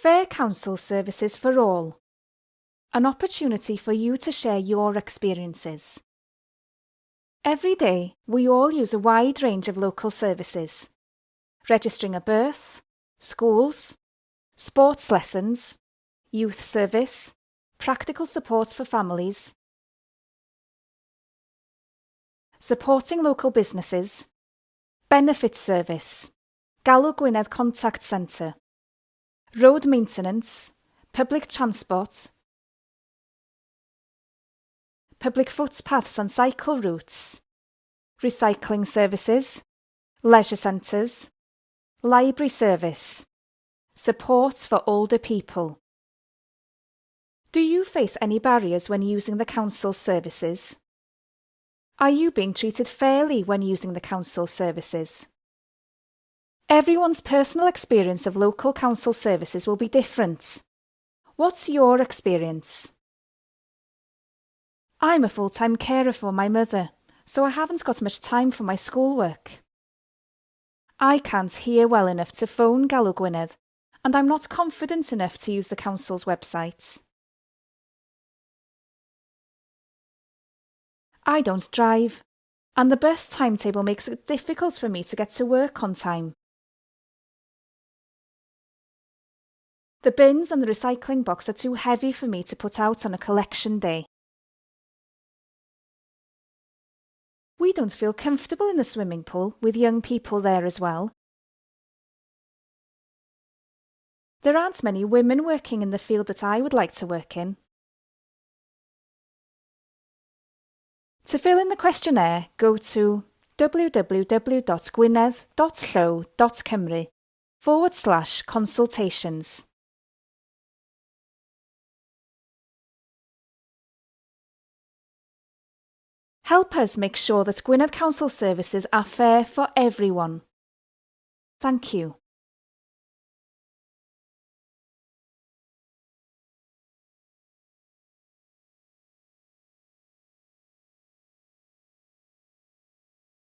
Fair Council Services for All. An opportunity for you to share your experiences. Every day, we all use a wide range of local services. Registering a birth, schools, sports lessons, youth service, practical support for families, supporting local businesses, benefit service, Galw Gwynedd Contact Centre, road maintenance, public transport, public footpaths and cycle routes, recycling services, leisure centres, library service, support for older people. Do you face any barriers when using the council's services? Are you being treated fairly when using the council's services? Everyone's personal experience of local council services will be different. What's your experience? I'm a full-time carer for my mother, so I haven't got much time for my schoolwork. I can't hear well enough to phone Galw Gwynedd, and I'm not confident enough to use the council's website. I don't drive, and the bus timetable makes it difficult for me to get to work on time. The bins and the recycling box are too heavy for me to put out on a collection day. We don't feel comfortable in the swimming pool with young people there as well. There aren't many women working in the field that I would like to work in. To fill in the questionnaire, go to www.gwynedd.llyw.cymru/consultations. Help us make sure that Gwynedd Council services are fair for everyone. Thank you.